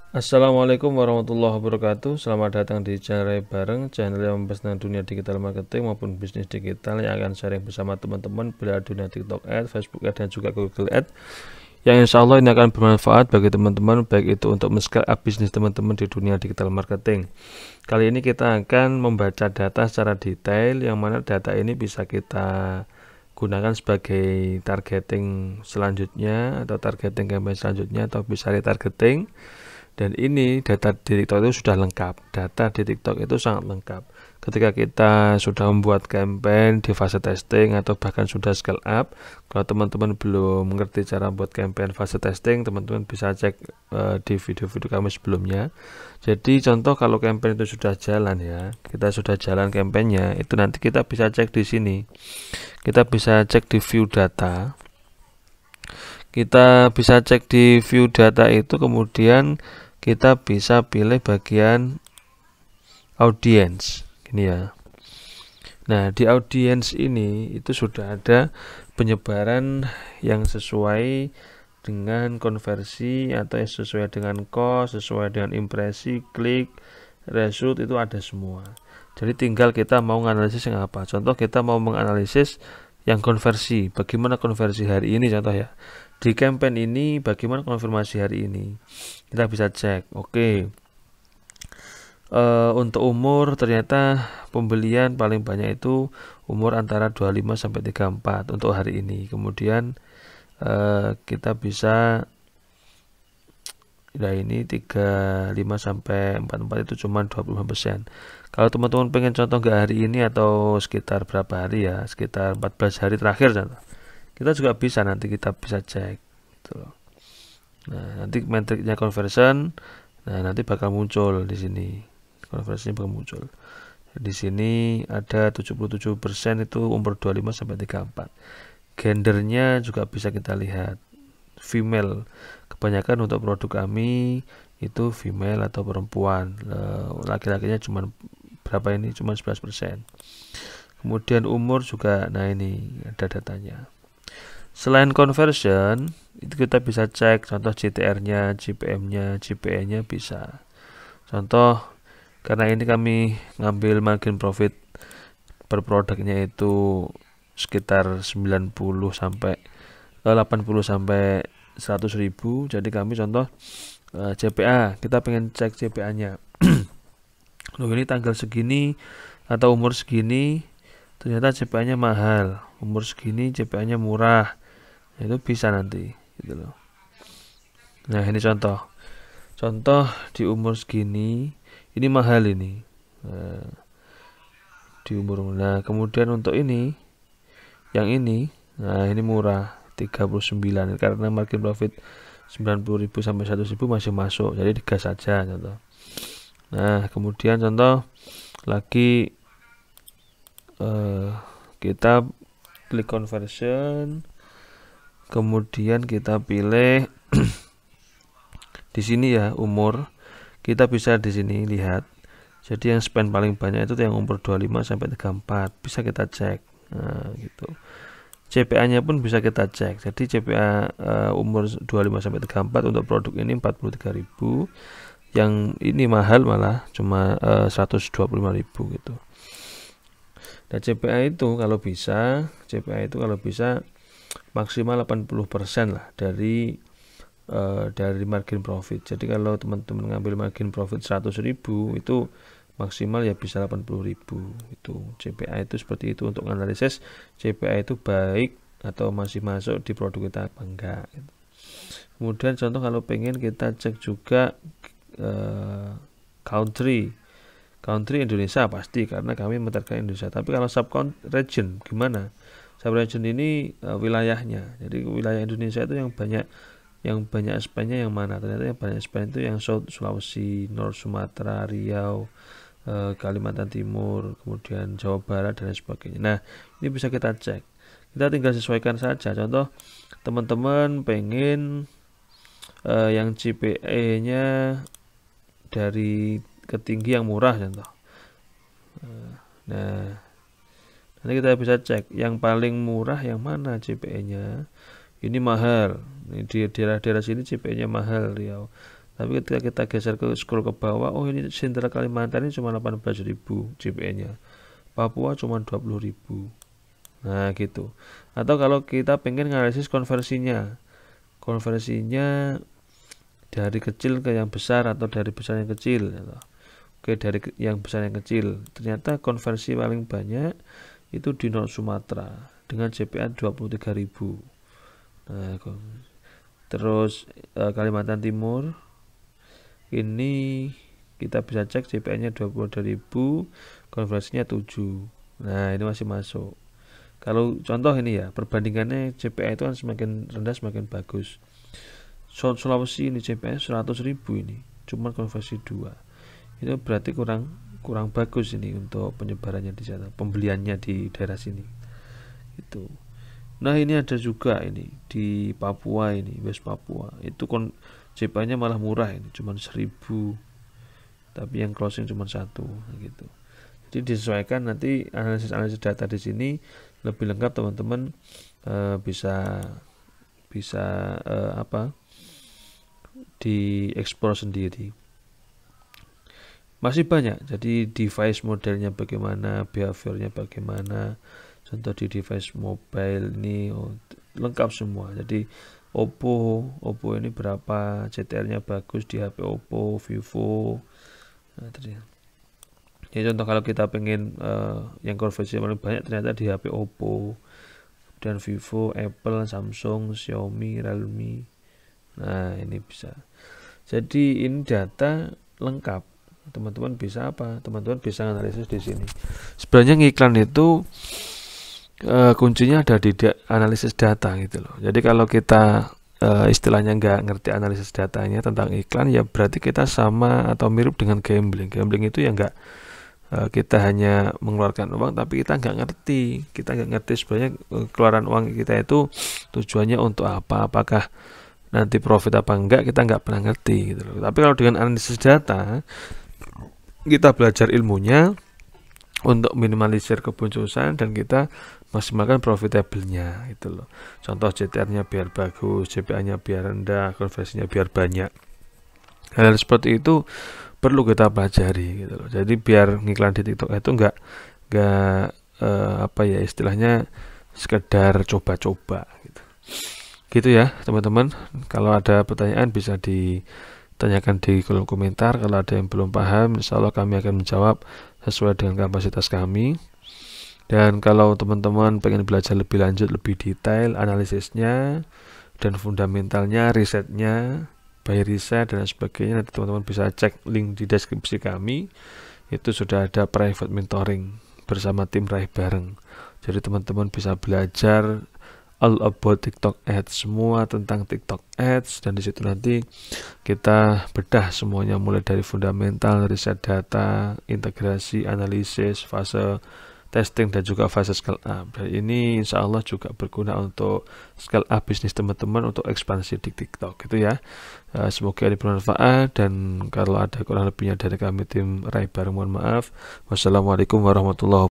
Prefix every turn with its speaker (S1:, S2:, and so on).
S1: Assalamualaikum warahmatullahi wabarakatuh. Selamat datang di channel Bareng, channel yang membahas tentang dunia digital marketing maupun bisnis digital yang akan sharing bersama teman-teman bila dunia TikTok Ads, Facebook Ads, dan juga Google Ads. Yang insya Allah ini akan bermanfaat bagi teman-teman, baik itu untuk men-scale up bisnis teman-teman di dunia digital marketing. Kali ini kita akan membaca data secara detail, yang mana data ini bisa kita gunakan sebagai targeting selanjutnya atau targeting campaign selanjutnya atau bisa retargeting. Dan ini data di TikTok itu sudah lengkap. Data di TikTok itu sangat lengkap. Ketika kita sudah membuat campaign di fase testing atau bahkan sudah scale up, kalau teman-teman belum mengerti cara membuat campaign fase testing, teman-teman bisa cek di video-video kami sebelumnya. Jadi contoh kalau campaign itu sudah jalan ya, kita sudah jalan campaignnya, itu nanti kita bisa cek di sini. Kita bisa cek di view data. Kita bisa cek di view data itu, kemudian kita bisa pilih bagian audience ini ya. Nah, di audience ini itu sudah ada penyebaran yang sesuai dengan konversi atau yang sesuai dengan cost, sesuai dengan impresi, klik, result, itu ada semua. Jadi tinggal kita mau menganalisis yang apa. Contoh kita mau menganalisis yang konversi, bagaimana konversi hari ini contoh ya. Di campaign ini bagaimana konfirmasi hari ini, kita bisa cek. Oke, untuk umur ternyata pembelian paling banyak itu umur antara 25 sampai 34 untuk hari ini. Kemudian kita bisa nah ini 35 sampai 44 itu cuma 25%. Kalau teman-teman pengen contoh nggak hari ini atau sekitar berapa hari ya, sekitar 14 hari terakhir contoh, kita juga bisa, nanti kita bisa cek gitu. Nah, nanti metriknya conversion, nah nanti bakal muncul di sini. Konversinya bakal muncul. Di sini ada 77% itu umur 25 sampai 34. Gendernya juga bisa kita lihat. Female. Kebanyakan untuk produk kami itu female atau perempuan. Laki-lakinya cuma berapa ini? Cuma 11%. Kemudian umur juga, nah ini ada datanya. Selain conversion, itu kita bisa cek contoh CTR-nya, CPM-nya, CPE-nya bisa. Contoh, karena ini kami ngambil margin profit per produknya itu sekitar 90 sampai 80 sampai 100 ribu. Jadi kami contoh CPA, kita pengen cek CPA-nya. Loh, ini tanggal segini atau umur segini ternyata CPA-nya mahal, umur segini CPA-nya murah. Nah, itu bisa nanti gitu loh. Nah, ini contoh di umur segini ini mahal ini. Di umur. Nah, kemudian untuk ini yang ini, nah ini murah 39 karena margin profit 90.000 sampai 100.000 masih masuk. Jadi digas saja contoh. Nah, kemudian contoh lagi kita klik conversion, kemudian kita pilih di sini ya umur, kita bisa di sini lihat. Jadi yang spend paling banyak itu yang umur 25 sampai 34, bisa kita cek. Nah, gitu. CPA-nya pun bisa kita cek. Jadi CPA umur 25 sampai 34 untuk produk ini 43.000. Yang ini mahal malah cuma 125.000 gitu. Dan CPA itu kalau bisa maksimal 80% lah dari margin profit. Jadi kalau teman-teman ngambil margin profit 100.000 itu maksimal ya bisa 80.000 itu. CPA itu seperti itu untuk analisis CPA itu baik atau masih masuk di produk kita apa enggak gitu. Kemudian contoh kalau pengen kita cek juga country Indonesia pasti karena kami menekan Indonesia. Tapi kalau sub region gimana? Sub region ini wilayahnya. Jadi wilayah Indonesia itu yang banyak spendnya yang mana? Ternyata yang banyak spend itu yang South Sulawesi, North Sumatera, Riau, Kalimantan Timur, kemudian Jawa Barat dan sebagainya. Nah, ini bisa kita cek. Kita tinggal sesuaikan saja. Contoh teman-teman pengen yang CPE-nya dari ketinggi yang murah contoh. Nah, nanti kita bisa cek yang paling murah yang mana CPE-nya. Ini mahal. Ini di daerah-daerah sini CPE-nya mahal, Riau. Tapi ketika kita geser ke scroll ke bawah, oh ini Sintera Kalimantan ini cuma 18.000 JPE-nya, Papua cuma 20.000. Nah gitu. Atau kalau kita pengen analisis konversinya dari kecil ke yang besar atau dari besar yang kecil, oke, dari yang besar yang kecil, ternyata konversi paling banyak itu di North Sumatera dengan JPA 23.000. Nah, terus Kalimantan Timur ini kita bisa cek JPA-nya 22.000, konversinya 7. Nah, ini masih masuk. Kalau contoh ini ya, perbandingannya JPA itu kan semakin rendah semakin bagus. Sulawesi ini JPA 100.000 ini, cuma konversi 2. Itu berarti kurang bagus ini untuk penyebarannya di sana, pembeliannya di daerah sini. Itu. Nah, ini ada juga ini di Papua ini, West Papua. Itu JPA-nya malah murah ini, cuma 1.000. Tapi yang closing cuma 1 gitu. Jadi disesuaikan, nanti analisis data di sini lebih lengkap, teman-teman bisa dieksplor sendiri. Masih banyak. Jadi device modelnya bagaimana, behaviornya bagaimana. Contoh di device mobile ini lengkap semua. Jadi Oppo ini berapa, CTR-nya bagus di HP Oppo, Vivo. Nah, ya contoh kalau kita pengen yang konversi paling banyak ternyata di HP Oppo, dan Vivo, Apple, Samsung, Xiaomi, Realme. Nah, ini bisa. Jadi ini data lengkap. Teman-teman bisa apa? Teman-teman bisa analisis di sini. Sebenarnya ngiklan itu kuncinya ada di analisis data gitu loh. Jadi kalau kita istilahnya nggak ngerti analisis datanya tentang iklan, ya berarti kita sama atau mirip dengan gambling. Gambling itu ya nggak, kita hanya mengeluarkan uang tapi kita nggak ngerti sebenarnya keluaran uang kita itu tujuannya untuk apa, apakah nanti profit apa enggak, kita nggak pernah ngerti gitu loh. Tapi kalau dengan analisis data, kita belajar ilmunya untuk minimalisir kebuncusan dan kita maksimalkan profitable-nya gitu loh. Contoh CTR-nya biar bagus, JPA-nya biar rendah, konversinya biar banyak. Hal seperti itu perlu kita pelajari gitu loh. Jadi biar ngiklan di TikTok itu enggak istilahnya sekedar coba-coba gitu. Gitu ya, teman-teman. Kalau ada pertanyaan bisa ditanyakan di kolom komentar. Kalau ada yang belum paham, insya Allah kami akan menjawab sesuai dengan kapasitas kami. Dan kalau teman-teman pengen belajar lebih lanjut, lebih detail analisisnya dan fundamentalnya, risetnya, by riset dan sebagainya, nanti teman-teman bisa cek link di deskripsi kami. Itu sudah ada private mentoring bersama tim Raih Bareng. Jadi teman-teman bisa belajar all about TikTok Ads, semua tentang TikTok Ads, dan di situ nanti kita bedah semuanya mulai dari fundamental, riset data, integrasi, analisis, fase testing dan juga fase scale up. Dan ini insya Allah juga berguna untuk scale up bisnis teman-teman untuk ekspansi di TikTok gitu ya. Semoga ini bermanfaat, dan kalau ada kurang lebihnya dari kami tim Raih Bareng mohon maaf. Wassalamualaikum warahmatullahi wabarakatuh.